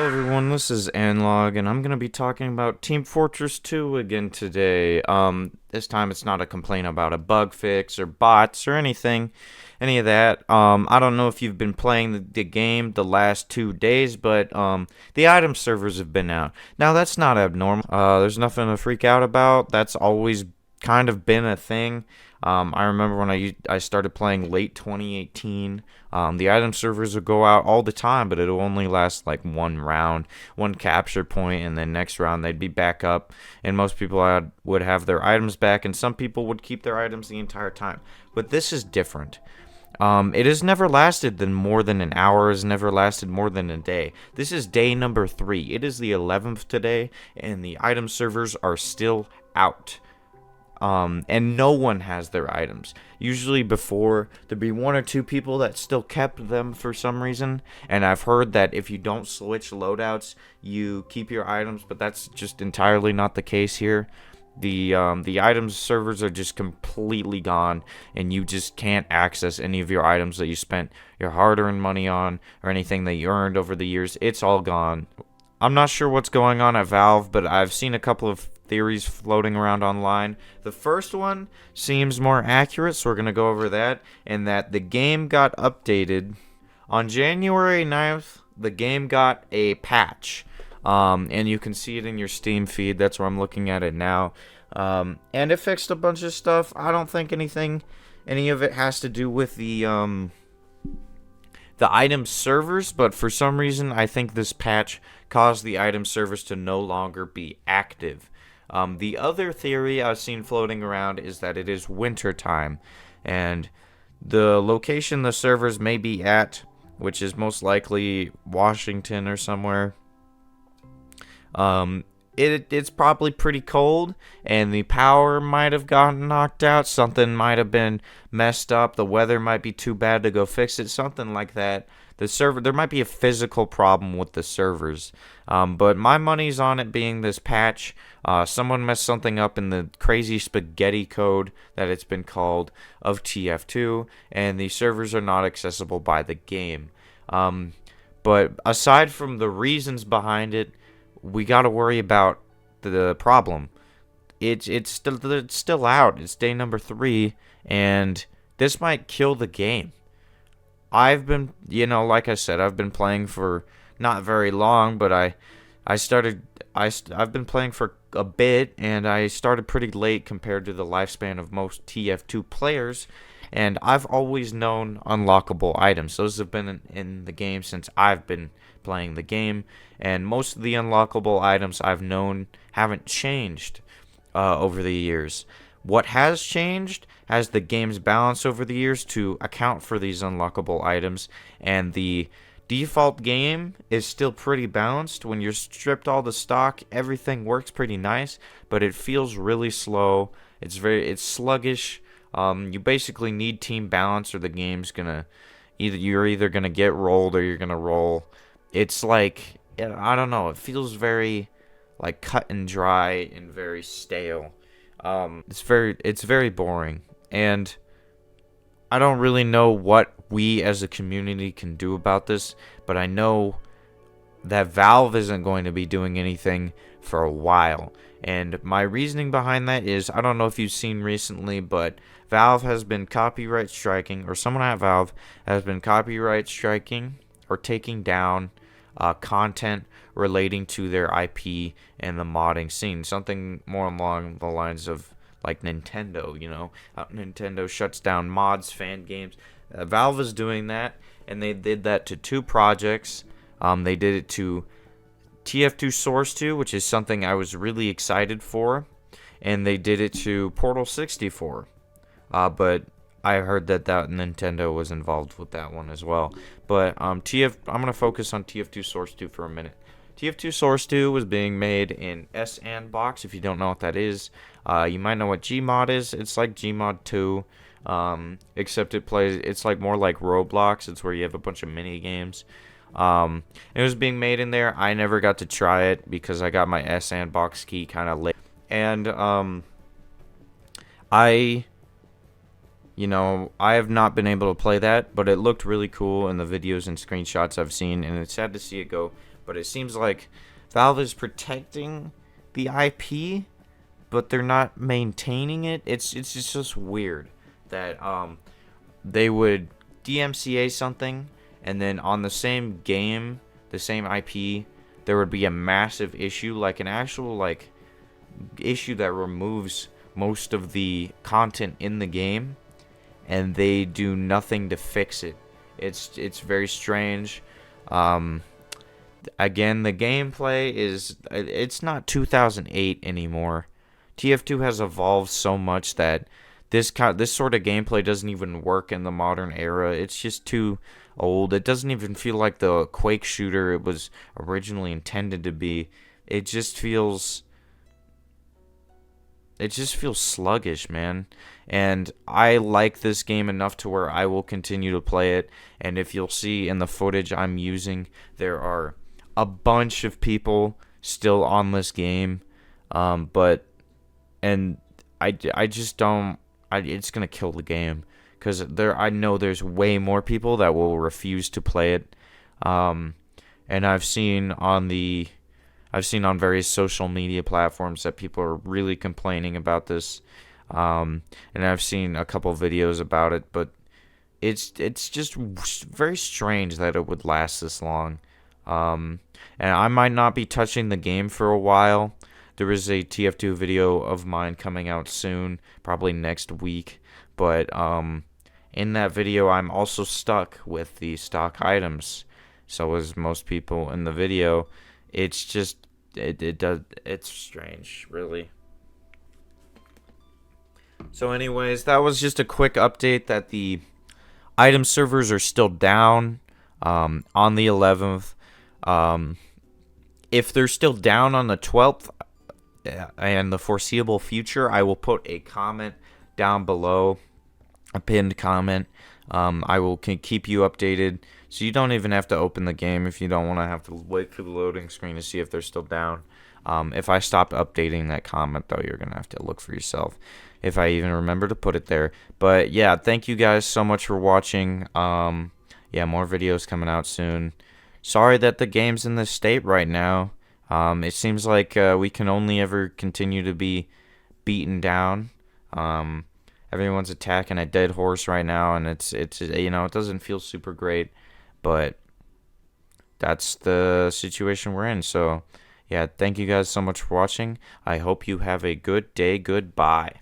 Hello everyone, this is Anlog, and I'm gonna be talking about Team Fortress 2 again today. This time it's not a complaint about a bug fix or bots or any of that. I don't know if you've been playing the game the last 2 days, but the item servers have been out. Now that's not abnormal. There's nothing to freak out about. That's always kind of been a thing. I remember when I started playing late 2018. The item servers would go out all the time, but it'll only last like one round, one capture point, and then next round they'd be back up. And most people would have their items back, and some people would keep their items the entire time. But this is different. It has never lasted more than an hour. Has never lasted more than a day. This is day number 3. It is the 11th today, and the item servers are still out. And no one has their items. Usually before, there'd be one or two people that still kept them for some reason, and I've heard that if you don't switch loadouts, you keep your items, but that's just entirely not the case here. The items servers are just completely gone, and you just can't access any of your items that you spent your hard-earned money on, or anything that you earned over the years. It's all gone. I'm not sure what's going on at Valve, but I've seen a couple of theories floating around online. The first one seems more accurate, so we're going to go over that, and that the game got updated on January 9th. The game got a patch, and you can see it in your Steam feed. That's where I'm looking at it now, and it fixed a bunch of stuff. I don't think any of it has to do with the item servers, but for some reason I think this patch caused the item servers to no longer be active. The other theory I've seen floating around is that it is winter time, and the location the servers may be at, which is most likely Washington or somewhere, it's probably pretty cold, and the power might have gotten knocked out. Something might have been messed up. The weather might be too bad to go fix it. Something like that. There might be a physical problem with the servers. But my money's on it being this patch. Someone messed something up in the crazy spaghetti code that it's been called of Tf2, and the servers are not accessible by the game. But aside from the reasons behind it, we got to worry about the problem. It's still out. It's day number 3, and this might kill the game. I've been, like I said, I've been playing for not very long, but I've been playing for a bit, and I started pretty late compared to the lifespan of most TF2 players, and I've always known unlockable items. Those have been in the game since I've been playing the game, and most of the unlockable items I've known haven't changed over the years. What has changed has the game's balance over the years to account for these unlockable items, and the default game is still pretty balanced. When you're stripped all the stock, everything works pretty nice, but it feels really slow. It's sluggish. You basically need team balance, or the game's gonna you're either gonna get rolled or you're gonna roll. It's like, I don't know. It feels very like cut and dry and very stale. It's very boring, and I don't really know what we as a community can do about this, but I know that Valve isn't going to be doing anything for a while. And my reasoning behind that is, I don't know if you've seen recently, but Valve has been copyright striking, or someone at Valve has been copyright striking or taking down content relating to their IP and the modding scene. Something more along the lines of like Nintendo, how Nintendo shuts down mods, fan games. Valve is doing that, and they did that to 2 projects. They did it to Tf2 Source 2, which is something I was really excited for, and they did it to Portal 64. But I heard that Nintendo was involved with that one as well. But I'm going to focus on Tf2 Source 2 for a minute. Tf2 Source 2 was being made in SNbox. If you don't know what that is, you might know what Gmod is. It's like Gmod 2, except it's like more like Roblox. It's where you have a bunch of mini games. It was being made in there. I never got to try it because I got my SNbox key kind of late. And I have not been able to play that, but it looked really cool in the videos and screenshots I've seen, and it's sad to see it go. But it seems like Valve is protecting the IP, but they're not maintaining it. It's just weird that they would DMCA something, and then on the same game, the same IP, there would be a massive issue, like an actual like issue that removes most of the content in the game, and they do nothing to fix it. It's very strange. Um, Again, the gameplay is it's not 2008 anymore. TF2 has evolved so much that this sort of gameplay doesn't even work in the modern era. It's just too old. It doesn't even feel like the Quake shooter it was originally intended to be. It just feels sluggish, man. And I like this game enough to where I will continue to play it. And if you'll see in the footage I'm using, there are a bunch of people still on this game. But and I just don't. It's gonna kill the game because I know there's way more people that will refuse to play it. And I've seen on various social media platforms that people are really complaining about this. And I've seen a couple videos about it, but it's just very strange that it would last this long. And I might not be touching the game for a while. There is a TF2 video of mine coming out soon, probably next week. But in that video, I'm also stuck with the stock items. So as most people in the video, it's just it's strange, really. So anyways, that was just a quick update that the item servers are still down on the 11th. If they're still down on the 12th and the foreseeable future, I will put a comment down below, a pinned comment. I will keep you updated, so you don't even have to open the game if you don't want to have to wait for the loading screen to see if they're still down. If I stop updating that comment, though, you're going to have to look for yourself, if I even remember to put it there. But yeah, thank you guys so much for watching. Yeah, more videos coming out soon. Sorry that the game's in this state right now. It seems like we can only ever continue to be beaten down. Everyone's attacking a dead horse right now, and it's it doesn't feel super great, but that's the situation we're in. So yeah, thank you guys so much for watching. I hope you have a good day. Goodbye.